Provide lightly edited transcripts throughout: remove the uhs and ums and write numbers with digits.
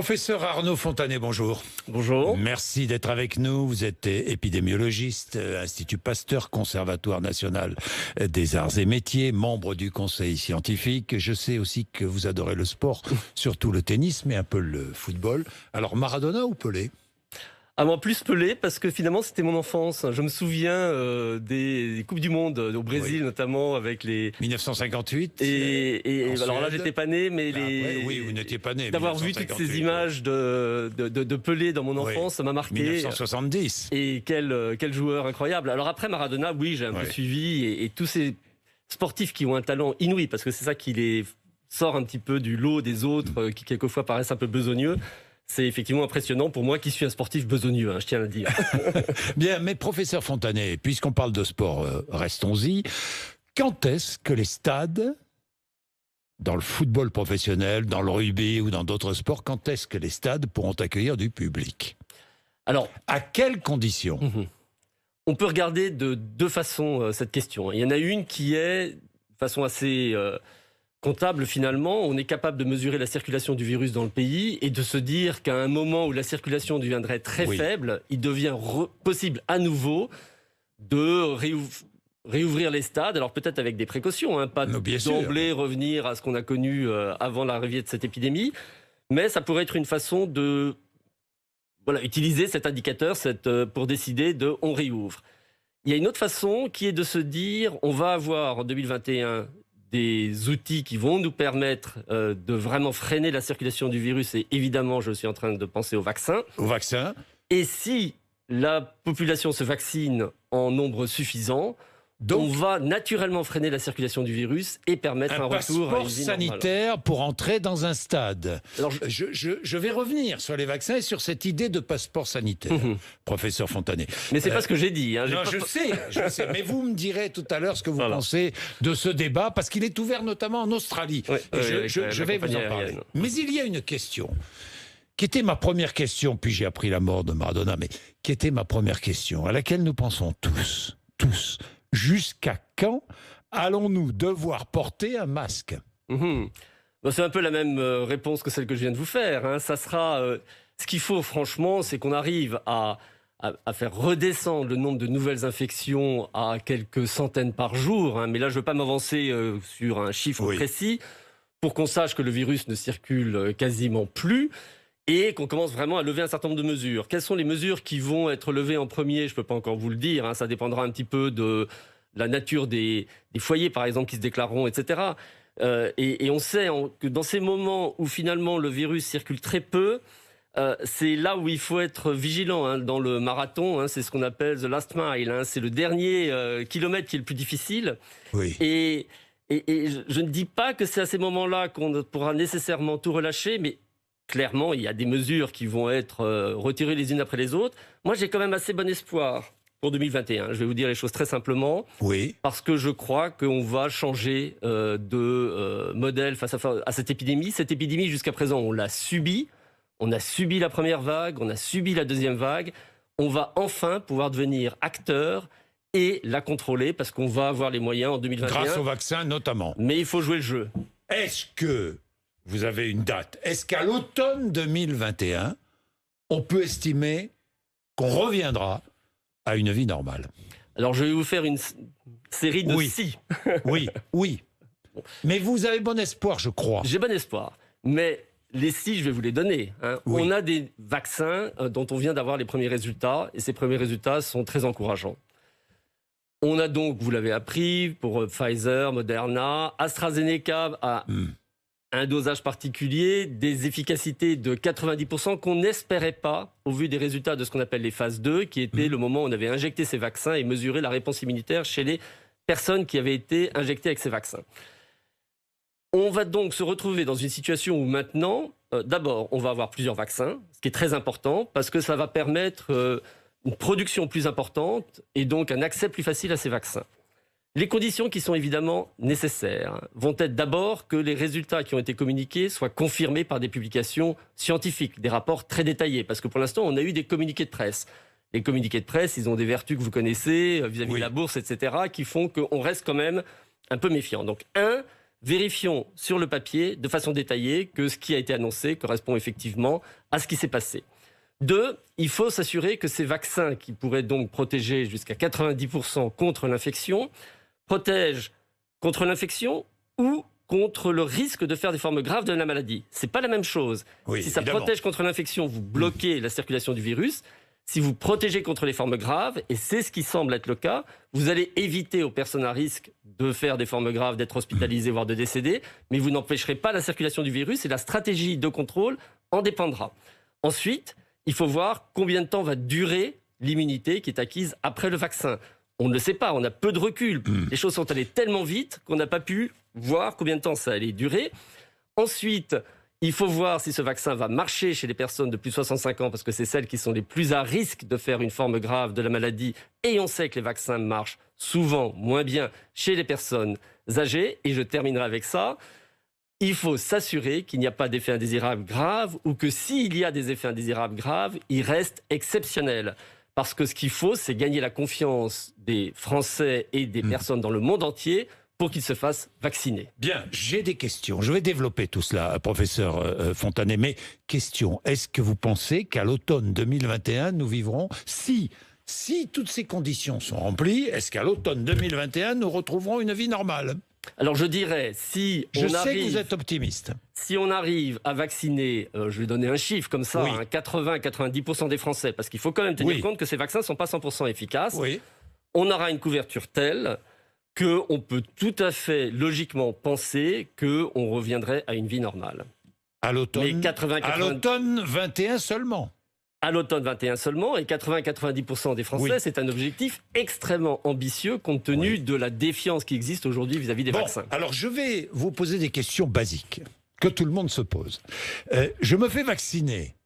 Professeur Arnaud Fontanet, bonjour. Bonjour. Merci d'être avec nous. Vous êtes épidémiologiste, Institut Pasteur, Conservatoire national des arts et métiers, membre du conseil scientifique. Je sais aussi que vous adorez le sport, surtout le tennis, mais un peu le football. Alors Maradona ou Pelé ? Ah, moi, plus Pelé, parce que finalement, c'était mon enfance. Je me souviens des Coupes du Monde, au Brésil notamment, avec les... 1958 Et alors là, Suède. j'étais pas né, mais Après, oui, vous n'étiez pas né. d'avoir vu toutes ces images de Pelé dans mon enfance, ça m'a marqué. 1970. Et quel joueur incroyable. Alors après, Maradona, oui, j'ai un peu suivi. Et tous ces sportifs qui ont un talent inouï, parce que c'est ça qui les sort un petit peu du lot des autres, qui quelquefois paraissent un peu besogneux. C'est effectivement impressionnant pour moi qui suis un sportif besogneux, je tiens à le dire. Bien, mais professeur Fontanet, puisqu'on parle de sport, restons-y. Quand est-ce que les stades, dans le football professionnel, dans le rugby ou dans d'autres sports, quand est-ce que les stades pourront accueillir du public ? Alors, à quelles conditions ? On peut regarder de deux façons cette question. Il y en a une qui est de façon assez... comptable, finalement, on est capable de mesurer la circulation du virus dans le pays et de se dire qu'à un moment où la circulation deviendrait très faible, il devient possible à nouveau de réouvrir les stades, alors peut-être avec des précautions, pas d'emblée revenir à ce qu'on a connu avant l'arrivée de cette épidémie, mais ça pourrait être une façon de utiliser cet indicateur pour décider de on réouvre. Il y a une autre façon qui est de se dire on va avoir en 2021 des outils qui vont nous permettre de vraiment freiner la circulation du virus. Et évidemment, je suis en train de penser au vaccin. Au vaccin. Et si la population se vaccine en nombre suffisant, donc, on va naturellement freiner la circulation du virus et permettre un retour à une vie sanitaire normale. Pour entrer dans un stade. Alors, je vais revenir sur les vaccins et sur cette idée de passeport sanitaire, professeur Fontanet. Mais c'est pas ce que j'ai dit. Non, je sais. Mais vous me direz tout à l'heure ce que vous pensez de ce débat, parce qu'il est ouvert notamment en Australie. Je vais vous en parler. Mais il y a une question qui était ma première question, puis j'ai appris la mort de Maradona, mais qui était ma première question, à laquelle nous pensons tous. Jusqu'à quand allons-nous devoir porter un masque ? C'est un peu la même réponse que celle que je viens de vous faire. Ça sera ce qu'il faut, franchement, c'est qu'on arrive à faire redescendre le nombre de nouvelles infections à quelques centaines par jour. Mais là, je ne veux pas m'avancer sur un chiffre précis pour qu'on sache que le virus ne circule quasiment plus. Et qu'on commence vraiment à lever un certain nombre de mesures. Quelles sont les mesures qui vont être levées en premier ? Je ne peux pas encore vous le dire. Ça dépendra un petit peu de la nature des foyers, par exemple, qui se déclareront, etc. Et on sait que dans ces moments où finalement le virus circule très peu, c'est là où il faut être vigilant. Dans le marathon, c'est ce qu'on appelle the last mile. C'est le dernier kilomètre qui est le plus difficile. Et je ne dis pas que c'est à ces moments-là qu'on pourra nécessairement tout relâcher, mais clairement, il y a des mesures qui vont être retirées les unes après les autres. Moi, j'ai quand même assez bon espoir pour 2021. Je vais vous dire les choses très simplement. Parce que je crois qu'on va changer de modèle face à cette épidémie. Cette épidémie, jusqu'à présent, on l'a subie. On a subi la première vague, on a subi la deuxième vague. On va enfin pouvoir devenir acteur et la contrôler parce qu'on va avoir les moyens en 2021. Grâce au vaccin, notamment. Mais il faut jouer le jeu. Est-ce que vous avez une date ? Est-ce qu'à l'automne 2021, on peut estimer qu'on reviendra à une vie normale ? Alors, je vais vous faire une série de si. Oui. Mais vous avez bon espoir, je crois. J'ai bon espoir. Mais les si, je vais vous les donner. On a des vaccins dont on vient d'avoir les premiers résultats. Et ces premiers résultats sont très encourageants. On a donc, vous l'avez appris, pour Pfizer, Moderna, AstraZeneca a un dosage particulier, des efficacités de 90% qu'on n'espérait pas au vu des résultats de ce qu'on appelle les phases 2, qui était le moment où on avait injecté ces vaccins et mesuré la réponse immunitaire chez les personnes qui avaient été injectées avec ces vaccins. On va donc se retrouver dans une situation où maintenant, d'abord, on va avoir plusieurs vaccins, ce qui est très important, parce que ça va permettre une production plus importante et donc un accès plus facile à ces vaccins. Les conditions qui sont évidemment nécessaires vont être d'abord que les résultats qui ont été communiqués soient confirmés par des publications scientifiques, des rapports très détaillés, parce que pour l'instant, on a eu des communiqués de presse. Les communiqués de presse, ils ont des vertus que vous connaissez vis-à-vis de la bourse, etc., qui font qu'on reste quand même un peu méfiant. Donc, vérifions sur le papier, de façon détaillée, que ce qui a été annoncé correspond effectivement à ce qui s'est passé. 2, il faut s'assurer que ces vaccins, qui pourraient donc protéger jusqu'à 90% contre l'infection, protègent contre l'infection ou contre le risque de faire des formes graves de la maladie. C'est pas la même chose. Oui, si ça protège contre l'infection, vous bloquez la circulation du virus. Si vous protégez contre les formes graves, et c'est ce qui semble être le cas, vous allez éviter aux personnes à risque de faire des formes graves, d'être hospitalisées, voire de décéder, mais vous n'empêcherez pas la circulation du virus et la stratégie de contrôle en dépendra. Ensuite, il faut voir combien de temps va durer l'immunité qui est acquise après le vaccin. On ne le sait pas, on a peu de recul. Les choses sont allées tellement vite qu'on n'a pas pu voir combien de temps ça allait durer. Ensuite, il faut voir si ce vaccin va marcher chez les personnes de plus de 65 ans, parce que c'est celles qui sont les plus à risque de faire une forme grave de la maladie. Et on sait que les vaccins marchent souvent moins bien chez les personnes âgées. Et je terminerai avec ça. Il faut s'assurer qu'il n'y a pas d'effets indésirables graves, ou que s'il y a des effets indésirables graves, ils restent exceptionnels. Parce que ce qu'il faut, c'est gagner la confiance des Français et des personnes dans le monde entier pour qu'ils se fassent vacciner. Bien, j'ai des questions. Je vais développer tout cela, professeur Fontanet. Mais question, est-ce que vous pensez qu'à l'automne 2021, nous vivrons, si toutes ces conditions sont remplies, est-ce qu'à l'automne 2021, nous retrouverons une vie normale ? Alors je dirais, si on sais arrive, que vous êtes optimiste. Si on arrive à vacciner, je vais donner un chiffre comme ça, 80-90% des Français, parce qu'il faut quand même tenir compte que ces vaccins ne sont pas 100% efficaces, on aura une couverture telle qu'on peut tout à fait logiquement penser qu'on reviendrait à une vie normale. À l'automne 21 seulement. À l'automne 21 seulement, et 80-90% des Français, c'est un objectif extrêmement ambitieux compte tenu de la défiance qui existe aujourd'hui vis-à-vis des vaccins. Alors je vais vous poser des questions basiques que tout le monde se pose. Je me fais vacciner.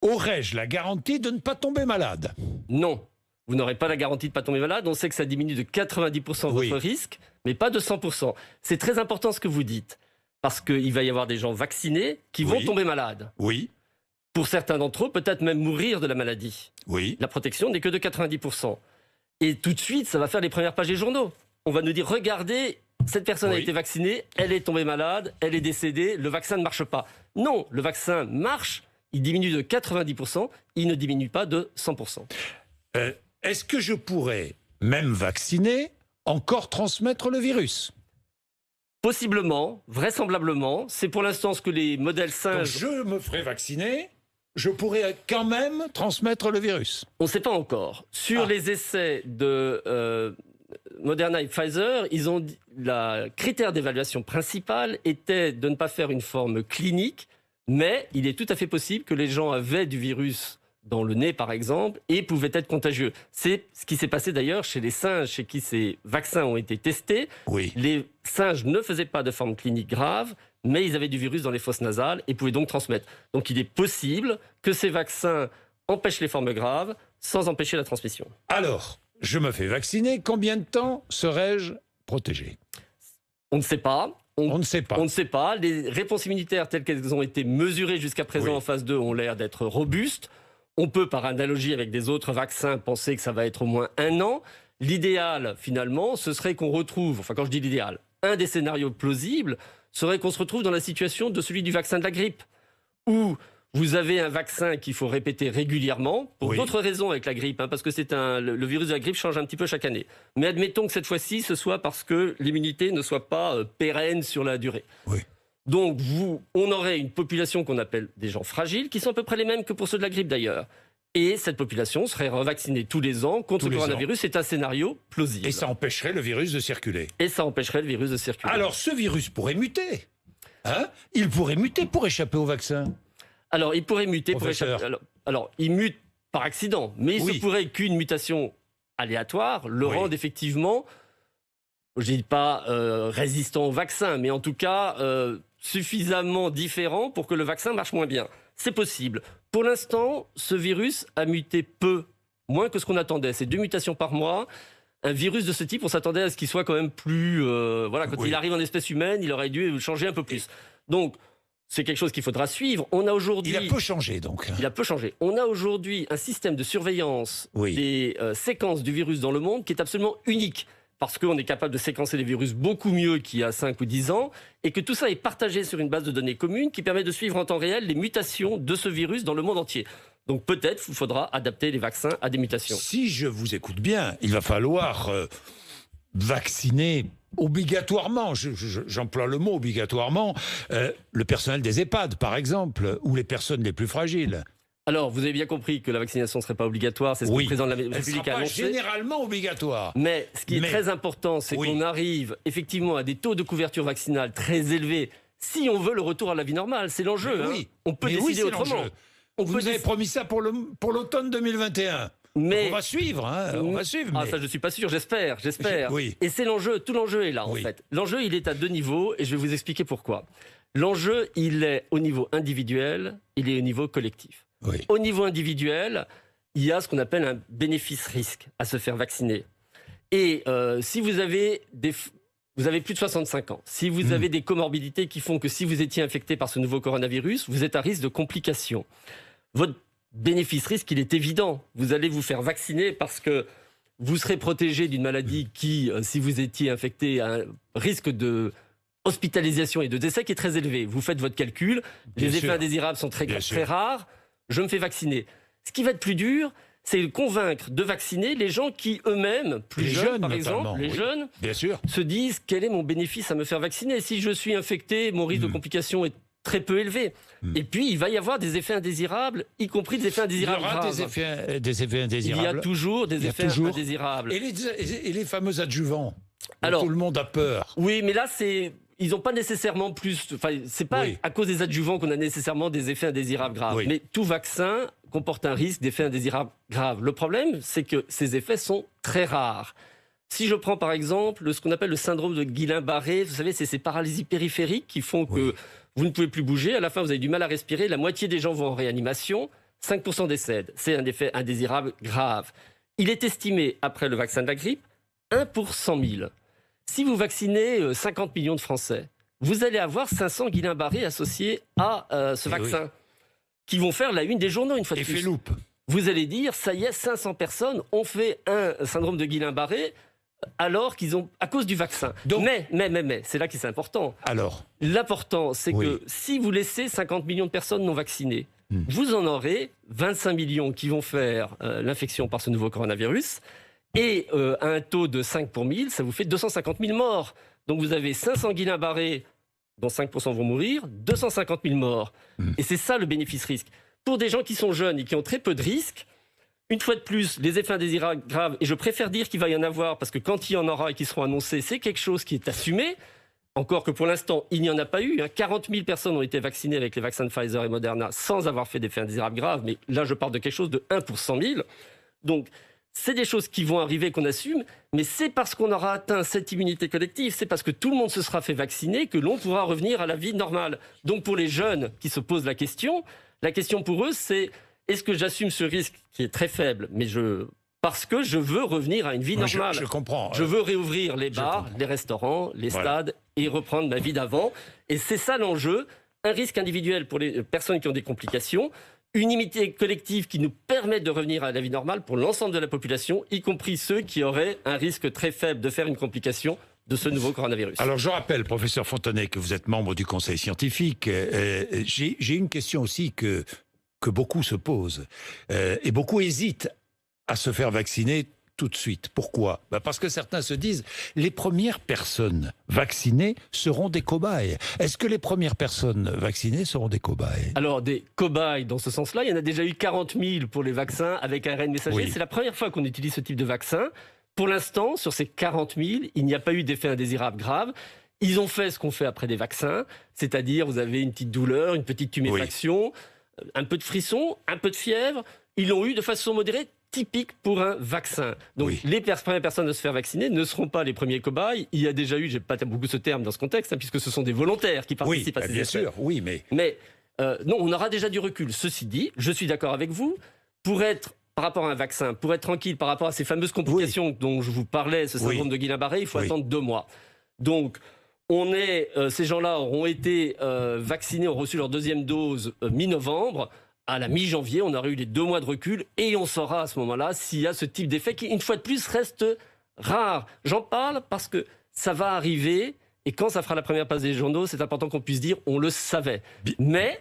Aurais-je la garantie de ne pas tomber malade ? Non. Vous n'aurez pas la garantie de ne pas tomber malade. On sait que ça diminue de 90% votre risque, mais pas de 100%. C'est très important ce que vous dites, parce qu'il va y avoir des gens vaccinés qui vont tomber malades. Oui. Pour certains d'entre eux, peut-être même mourir de la maladie. Oui. La protection n'est que de 90%. Et tout de suite, ça va faire les premières pages des journaux. On va nous dire, regardez, cette personne a été vaccinée, elle est tombée malade, elle est décédée, le vaccin ne marche pas. Non, le vaccin marche, il diminue de 90%, il ne diminue pas de 100%. Est-ce que je pourrais, même vacciné, encore transmettre le virus ? Possiblement, vraisemblablement. C'est pour l'instant ce que les modèles singes... Donc je me ferai vacciner, je pourrais quand même transmettre le virus. On ne sait pas encore. Sur les essais de Moderna et Pfizer, le critère d'évaluation principal était de ne pas faire une forme clinique, mais il est tout à fait possible que les gens avaient du virus dans le nez, par exemple, et pouvaient être contagieux. C'est ce qui s'est passé d'ailleurs chez les singes chez qui ces vaccins ont été testés. Les singes ne faisaient pas de forme clinique grave, mais ils avaient du virus dans les fosses nasales et pouvaient donc transmettre. Donc il est possible que ces vaccins empêchent les formes graves sans empêcher la transmission. Alors, je me fais vacciner, combien de temps serais-je protégé ? On ne sait pas. On ne sait pas. On ne sait pas. Les réponses immunitaires telles qu'elles ont été mesurées jusqu'à présent en phase 2 ont l'air d'être robustes. On peut, par analogie avec des autres vaccins, penser que ça va être au moins 1 an. L'idéal, finalement, ce serait qu'on retrouve, enfin quand je dis l'idéal, un des scénarios plausibles serait qu'on se retrouve dans la situation de celui du vaccin de la grippe, où vous avez un vaccin qu'il faut répéter régulièrement, pour d'autres raisons avec la grippe, parce que le virus de la grippe change un petit peu chaque année. Mais admettons que cette fois-ci, ce soit parce que l'immunité ne soit pas pérenne sur la durée. Donc, on aurait une population qu'on appelle des gens fragiles, qui sont à peu près les mêmes que pour ceux de la grippe d'ailleurs. Et cette population serait revaccinée tous les ans contre le coronavirus. C'est un scénario plausible. Et ça empêcherait le virus de circuler. Alors, ce virus pourrait muter. Il pourrait muter pour échapper au vaccin. Alors, il pourrait muter pour échapper. Alors, il mute par accident, mais il se pourrait qu'une mutation aléatoire le rende effectivement, je ne dis pas résistant au vaccin, mais en tout cas suffisamment différent pour que le vaccin marche moins bien. C'est possible. Pour l'instant, ce virus a muté peu, moins que ce qu'on attendait. C'est 2 mutations par mois. Un virus de ce type, on s'attendait à ce qu'il soit quand même plus... quand il arrive en espèce humaine, il aurait dû changer un peu plus. Donc, c'est quelque chose qu'il faudra suivre. On a aujourd'hui... Il a peu changé, donc. Il a peu changé. On a aujourd'hui un système de surveillance des séquences du virus dans le monde qui est absolument unique. parce qu'on est capable de séquencer les virus beaucoup mieux qu'il y a 5 ou 10 ans, et que tout ça est partagé sur une base de données commune qui permet de suivre en temps réel les mutations de ce virus dans le monde entier. Donc peut-être il faudra adapter les vaccins à des mutations. Si je vous écoute bien, il va falloir vacciner obligatoirement, j'emploie le mot obligatoirement, le personnel des EHPAD, par exemple, ou les personnes les plus fragiles. Alors, vous avez bien compris que la vaccination ne serait pas obligatoire, c'est ce que le président de la République a annoncé. Généralement obligatoire. Mais ce qui est très important, c'est qu'on arrive effectivement à des taux de couverture vaccinale très élevés, si on veut le retour à la vie normale. C'est l'enjeu. Oui. On peut décider autrement. Vous avez promis ça pour l'automne 2021. Mais on va suivre, on va suivre. Ah, ça, je suis pas sûr, j'espère. Oui. Et c'est l'enjeu, tout l'enjeu est là, en fait. L'enjeu, il est à 2 niveaux, et je vais vous expliquer pourquoi. L'enjeu, il est au niveau individuel, il est au niveau collectif. Oui. Au niveau individuel, il y a ce qu'on appelle un bénéfice-risque à se faire vacciner. Et si vous avez plus de 65 ans, si vous avez des comorbidités qui font que si vous étiez infecté par ce nouveau coronavirus, vous êtes à risque de complications. Votre bénéfice-risque, il est évident. Vous allez vous faire vacciner parce que vous serez protégé d'une maladie qui, si vous étiez infecté, a un risque de hospitalisation et de décès qui est très élevé. Vous faites votre calcul, les effets indésirables sont très rares, je me fais vacciner. Ce qui va être plus dur, c'est de convaincre de vacciner les gens qui eux-mêmes, plus jeunes par exemple, les jeunes, se disent quel est mon bénéfice à me faire vacciner. Si je suis infecté, mon risque de complication est très peu élevé. Et puis, il va y avoir des effets indésirables, y compris des effets indésirables graves. Il y aura des effets indésirables. Il y a toujours des effets indésirables. Et les fameux adjuvants Alors, tout le monde a peur. Oui, mais là, ils n'ont pas nécessairement plus... Enfin, c'est pas à cause des adjuvants qu'on a nécessairement des effets indésirables graves. Mais tout vaccin comporte un risque d'effets indésirables graves. Le problème, c'est que ces effets sont très rares. Si je prends par exemple ce qu'on appelle le syndrome de Guillain-Barré, vous savez, c'est ces paralysies périphériques qui font que vous ne pouvez plus bouger, à la fin vous avez du mal à respirer, la moitié des gens vont en réanimation, 5% décèdent. C'est un effet indésirable grave. Il est estimé, après le vaccin de la grippe, 1 pour 100 000. Si vous vaccinez 50 millions de Français, vous allez avoir 500 Guillain-Barré associés à ce vaccin, qui vont faire la une des journaux une fois de plus. Effet loupe. Vous allez dire, ça y est, 500 personnes ont fait un syndrome de Guillain-Barré alors qu'ils ont, à cause du vaccin. Donc, mais, c'est là que c'est important. Alors, l'important, c'est que si vous laissez 50 millions de personnes non vaccinées, vous en aurez 25 millions qui vont faire l'infection par ce nouveau coronavirus, et à un taux de 5 pour 1000, ça vous fait 250 000 morts. Donc vous avez 500 Guillain-Barré, dont 5% vont mourir, 250 000 morts. Et c'est ça le bénéfice-risque. Pour des gens qui sont jeunes et qui ont très peu de risques, une fois de plus, les effets indésirables graves, et je préfère dire qu'il va y en avoir, parce que quand il y en aura et qu'ils seront annoncés, c'est quelque chose qui est assumé, encore que pour l'instant, il n'y en a pas eu. 40 000 personnes ont été vaccinées avec les vaccins de Pfizer et Moderna sans avoir fait d'effets indésirables graves, mais là, je parle de quelque chose de 1 pour 100 000. Donc, c'est des choses qui vont arriver, qu'on assume, mais c'est parce qu'on aura atteint cette immunité collective, c'est parce que tout le monde se sera fait vacciner que l'on pourra revenir à la vie normale. Donc, pour les jeunes qui se posent la question pour eux, c'est... Est-ce que j'assume ce risque qui est très faible, mais parce que je veux revenir à une vie normale. Je comprends. Je veux réouvrir les bars, les restaurants, les stades et reprendre ma vie d'avant. Et c'est ça l'enjeu. Un risque individuel pour les personnes qui ont des complications, une immunité collective qui nous permet de revenir à la vie normale pour l'ensemble de la population, y compris ceux qui auraient un risque très faible de faire une complication de ce nouveau coronavirus. Alors je rappelle, professeur Fontenay, que vous êtes membre du Conseil scientifique. J'ai une question aussi que beaucoup se posent et beaucoup hésitent à se faire vacciner tout de suite. Pourquoi ? Parce que certains se disent les premières personnes vaccinées seront des cobayes. Est-ce que les premières personnes vaccinées seront des cobayes ? Alors, des cobayes, dans ce sens-là, il y en a déjà eu 40 000 pour les vaccins avec ARN messager. C'est la première fois qu'on utilise ce type de vaccin. Pour l'instant, sur ces 40 000, il n'y a pas eu d'effet indésirable grave. Ils ont fait ce qu'on fait après des vaccins, c'est-à-dire vous avez une petite douleur, une petite tuméfaction, un peu de frisson, un peu de fièvre. Ils l'ont eu de façon modérée, typique pour un vaccin. Donc les premières personnes à se faire vacciner ne seront pas les premiers cobayes. Il y a déjà eu, je n'ai pas beaucoup ce terme dans ce contexte, puisque ce sont des volontaires qui participent à ces bien effets. sûr, Mais non, on aura déjà du recul. Ceci dit, je suis d'accord avec vous, par rapport à un vaccin, pour être tranquille par rapport à ces fameuses complications dont je vous parlais, ce syndrome de Guillain-Barré, il faut attendre 2 mois. Donc, ces gens-là auront été vaccinés, ont reçu leur deuxième dose mi-novembre. À la mi-janvier, on aura eu les 2 mois de recul et on saura à ce moment-là s'il y a ce type d'effet qui, une fois de plus, reste rare. J'en parle parce que ça va arriver, et quand ça fera la première page des journaux, c'est important qu'on puisse dire on le savait. Mais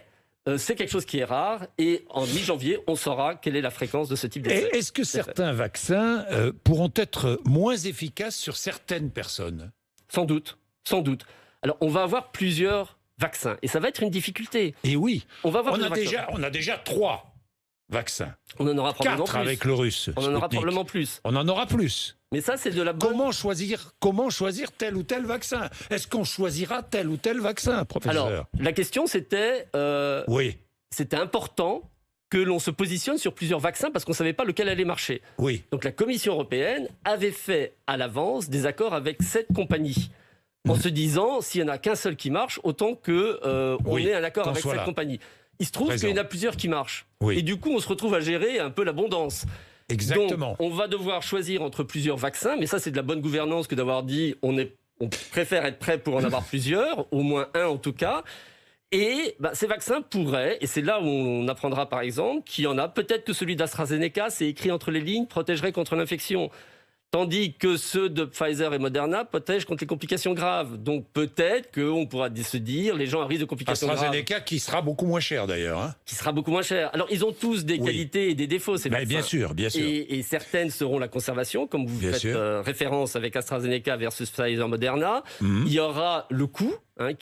c'est quelque chose qui est rare, et en mi-janvier, on saura quelle est la fréquence de ce type d'essai. Est-ce que certains vaccins pourront être moins efficaces sur certaines personnes? Sans doute, sans doute. Alors, on va avoir plusieurs vaccins, et ça va être une difficulté. Et oui, on a déjà 3 vaccins. On en aura probablement 4 plus. avec le russe. On en aura probablement plus. On en aura plus. Mais ça, c'est de la bonne... Comment choisir tel ou tel vaccin? Est-ce qu'on choisira tel ou tel vaccin, professeur? Alors, la question, c'était... oui. C'était important que l'on se positionne sur plusieurs vaccins parce qu'on ne savait pas lequel allait marcher. Oui. Donc la Commission européenne avait fait à l'avance des accords avec 7 compagnies. En se disant, s'il n'y en a qu'un seul qui marche, autant qu'on ait un accord avec 7 compagnies. Il se trouve qu'il y en a plusieurs qui marchent. Oui. Et du coup, on se retrouve à gérer un peu l'abondance. Exactement. Donc, on va devoir choisir entre plusieurs vaccins, mais ça, c'est de la bonne gouvernance que d'avoir dit on préfère être prêt pour en avoir plusieurs, au moins un en tout cas. Et ces vaccins pourraient, et c'est là où on apprendra par exemple, qu'il y en a, peut-être que celui d'AstraZeneca, c'est écrit entre les lignes, protégerait contre l'infection. Tandis que ceux de Pfizer et Moderna protègent contre les complications graves. Donc peut-être qu'on pourra se dire, les gens à risque de complications graves. AstraZeneca qui sera beaucoup moins cher d'ailleurs. Hein. Qui sera beaucoup moins cher. Alors ils ont tous des qualités et des défauts, ces vaccins. Bien sûr, bien sûr. Et certaines seront la conservation, comme vous faites référence avec AstraZeneca versus Pfizer Moderna. Il y aura le coût,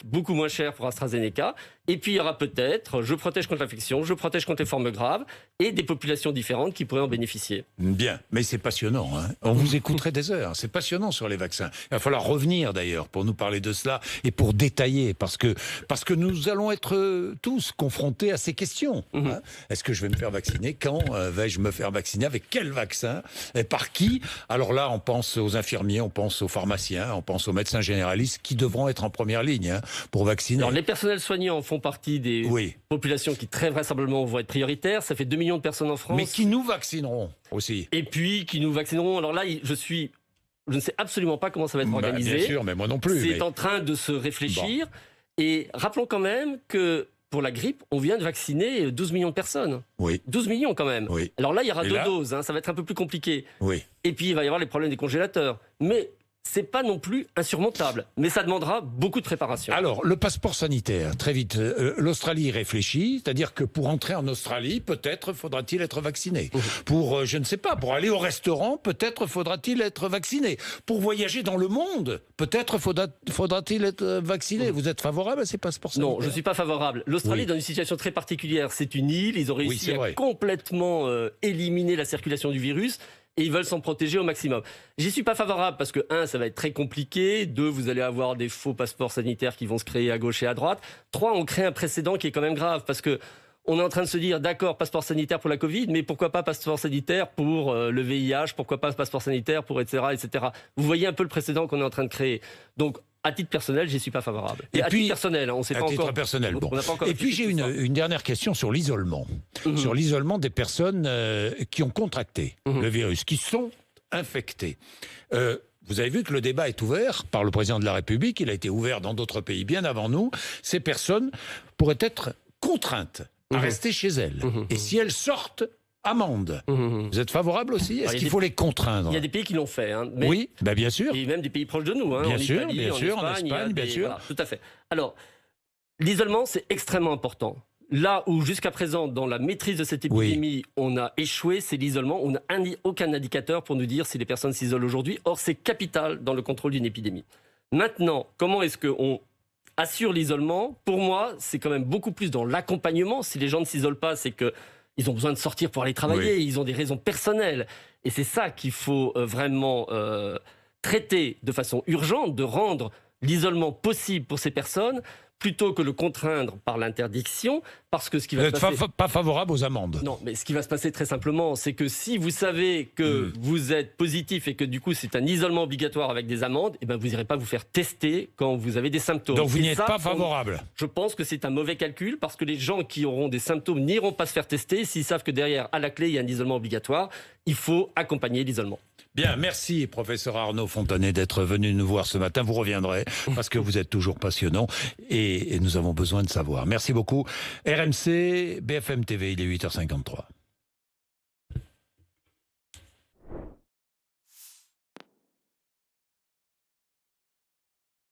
beaucoup moins cher pour AstraZeneca. Et puis il y aura peut-être, je protège contre l'infection, je protège contre les formes graves, et des populations différentes qui pourraient en bénéficier. Bien, mais c'est passionnant. Hein. On vous écouterait des heures. C'est passionnant sur les vaccins. Il va falloir revenir d'ailleurs pour nous parler de cela et pour détailler, parce que nous allons être tous confrontés à ces questions. Hein. Est-ce que je vais me faire vacciner? Quand vais-je me faire vacciner? Avec quel vaccin? Et par qui? Alors là, on pense aux infirmiers, on pense aux pharmaciens, on pense aux médecins généralistes qui devront être en première ligne pour vacciner. Alors les personnels soignants font partie des populations qui très vraisemblablement vont être prioritaires. Ça fait 2 millions de personnes en France. Mais qui nous vaccineront aussi. Et puis qui nous vaccineront. Alors là, je ne sais absolument pas comment ça va être organisé. Bien sûr, mais moi non plus. C'est en train de se réfléchir. Bon. Et rappelons quand même que pour la grippe, on vient de vacciner 12 millions de personnes. Oui. 12 millions quand même. Oui. Alors là, il y aura 2 doses. Ça va être un peu plus compliqué. Oui. Et puis, il va y avoir les problèmes des congélateurs. Mais c'est pas non plus insurmontable, mais ça demandera beaucoup de préparation. Alors, le passeport sanitaire, très vite. L'Australie réfléchit, c'est-à-dire que pour entrer en Australie, peut-être faudra-t-il être vacciné. Pour, je ne sais pas, pour aller au restaurant, peut-être faudra-t-il être vacciné. Pour voyager dans le monde, peut-être faudra-t-il être vacciné. Vous êtes favorable à ces passeports sanitaires? Non, je ne suis pas favorable. L'Australie est dans une situation très particulière. C'est une île, ils ont réussi à complètement éliminer la circulation du virus. Et ils veulent s'en protéger au maximum. J'y suis pas favorable parce que, 1, ça va être très compliqué. 2, vous allez avoir des faux passeports sanitaires qui vont se créer à gauche et à droite. 3, on crée un précédent qui est quand même grave parce que on est en train de se dire, d'accord, passeport sanitaire pour la Covid, mais pourquoi pas passeport sanitaire pour le VIH, pourquoi pas passeport sanitaire pour etc., etc. Vous voyez un peu le précédent qu'on est en train de créer. Donc, à titre personnel, j'y suis pas favorable. Et à titre personnel, on sait pas encore. À titre personnel, bon. Et puis j'ai une dernière question sur l'isolement. Sur l'isolement des personnes qui ont contracté le virus, qui sont infectées. Vous avez vu que le débat est ouvert par le président de la République. Il a été ouvert dans d'autres pays bien avant nous. Ces personnes pourraient être contraintes à rester chez elles. Et si elles sortent, amende. Vous êtes favorable aussi? Est-ce qu'il faut les contraindre? Il y a des pays qui l'ont fait. Oui, bien sûr. Et même des pays proches de nous. Bien sûr, en Espagne, bien sûr. Voilà, tout à fait. Alors, l'isolement, c'est extrêmement important. Là où, jusqu'à présent, dans la maîtrise de cette épidémie, on a échoué, c'est l'isolement. On n'a aucun indicateur pour nous dire si les personnes s'isolent aujourd'hui. Or, c'est capital dans le contrôle d'une épidémie. Maintenant, comment est-ce qu'on assure l'isolement? Pour moi, c'est quand même beaucoup plus dans l'accompagnement. Si les gens ne s'isolent pas, c'est que ils ont besoin de sortir pour aller travailler, ils ont des raisons personnelles. Et c'est ça qu'il faut vraiment traiter de façon urgente, de rendre l'isolement possible pour ces personnes, plutôt que le contraindre par l'interdiction, parce que ce qui va se passer... Vous n'êtes pas favorable aux amendes? Non, mais ce qui va se passer très simplement, c'est que si vous savez que vous êtes positif et que du coup c'est un isolement obligatoire avec des amendes, eh ben vous n'irez pas vous faire tester quand vous avez des symptômes. Donc vous n'y êtes pas favorable? Je pense que c'est un mauvais calcul, parce que les gens qui auront des symptômes n'iront pas se faire tester s'ils savent que derrière, à la clé, il y a un isolement obligatoire. Il faut accompagner l'isolement. Bien, merci professeur Arnaud Fontanet d'être venu nous voir ce matin. Vous reviendrez parce que vous êtes toujours passionnant et nous avons besoin de savoir. Merci beaucoup. RMC, BFM TV, il est 8h53.